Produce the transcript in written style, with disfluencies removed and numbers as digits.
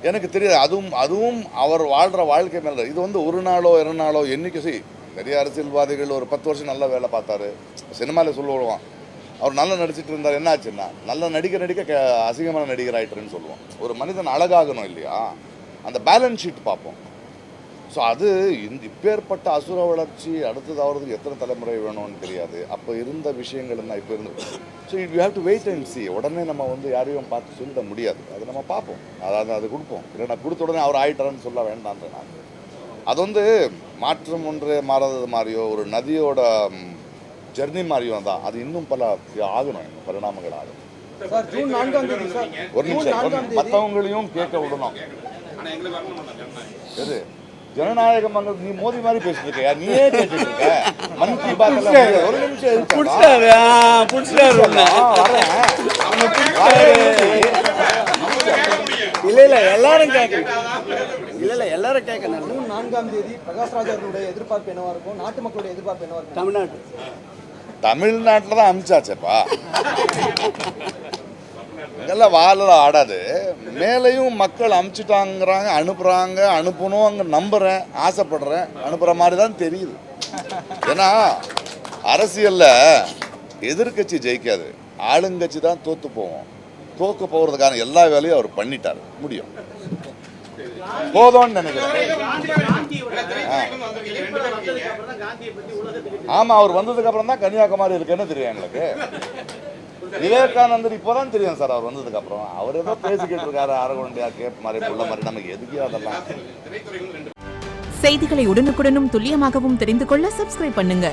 எனக்கு தெரியாது. அதுவும் அவர் வாழ்கிற வாழ்க்கை மேலே இது வந்து ஒரு நாளோ 2 நாளோ என்னைக்கு நிறைய அரசியல்வாதிகள் ஒரு 10 வருஷம் நல்ல வேலை பார்த்தாரு. சினிமாவில் சொல்லுவான் அவர் நல்லா நடிச்சிட்டு இருந்தார். என்ன ஆச்சுன்னா நல்லா நடிக்க அசிங்கமான நடிகர் ஆகிட்டுருன்னு சொல்லுவோம். ஒரு மனிதன் அழகாகணும் இல்லையா, அந்த பேலன்ஸ் ஷீட் பார்ப்போம். ஸோ அது இப்பேற்பட்ட அசுர வளர்ச்சி அடுத்தது ஆகிறதுக்கு எத்தனை தலைமுறை வேணும்னு தெரியாது. அப்போ இருந்த விஷயங்கள் என்ன இப்போ இருந்து. So you have to wait and see. உடனே நம்ம வந்து யாரையும் பார்த்து சொல்லிட முடியாது. அது நம்ம பார்ப்போம். அதாவது அது கொடுப்போம். இல்லைன்னா கொடுத்த உடனே அவர் ஆகிட்டாரன்னு சொல்ல வேண்டான்ற நான். அது வந்து மாற்றம் ஒன்று மாறாதது மாதிரியோ ஒரு நதியோட ஜெர்னி மாதிரியும் தான். அது இன்னும் பல ஆகணும், பரிணாமங்கள் ஆகும். ஒரு நிமிஷம் மற்றவங்களையும் கேட்க விடணும். எது ஜனநாயகம் நீ மோதி மாதிரி பேசிட்டு இருக்க, நீயே கேட்டுட்டு இருக்க. மன் கி பாத்ல ஒரு நிமிஷம் இல்ல எல்லாரும் கேட்கணும். எல்லாரும் கேட்கணும். ஜூன் 4ஆம் தேதி பிரகாஷ் ராஜ் அவர்களுடைய எதிர்பார்ப்பு என்னவா இருக்கும்? நாட்டு மக்களுடைய எதிர்பார்ப்பு என்னவா இருக்கும்? தமிழ்நாட்டில் தான் அமிச்சாச்சப்பா. இதெல்லாம் வாழ ஆடாது. மேலையும் மக்கள் அமுச்சிட்டாங்கிறாங்க, அனுப்பணும் அங்கே நம்புகிறேன், ஆசைப்படுறேன், அனுப்புகிற மாதிரி தான் தெரியுது. ஏன்னா அரசியலில் எதிர்கட்சி ஜெயிக்காது, ஆளுங்கட்சி தான் தோற்று போவோம். தோற்க போகிறதுக்கான எல்லா வேலையும் அவர் பண்ணிட்டார். முடியும் போதும்னு நினைக்கிறேன். ஆமாம், அவர் வந்ததுக்கு அப்புறம் தான் கன்னியாகுமரி இருக்குன்னு தெரியும் எங்களுக்கு. விவேகானந்தர் இப்போதான் தெரியும் சார் அவர் வந்ததுக்கு அப்புறம். அவர் ஏதோ பேசிக்கிட்டு இருக்காரு அரகுண்டியா கேப் மாதிரி புள்ள மாதிரி. நமக்கு எதுக்கு அதெல்லாம். செய்திகளை உடனுக்குடனும் துல்லியமாகவும் தெரிந்து கொள்ள சப்ஸ்கிரைப் பண்ணுங்க.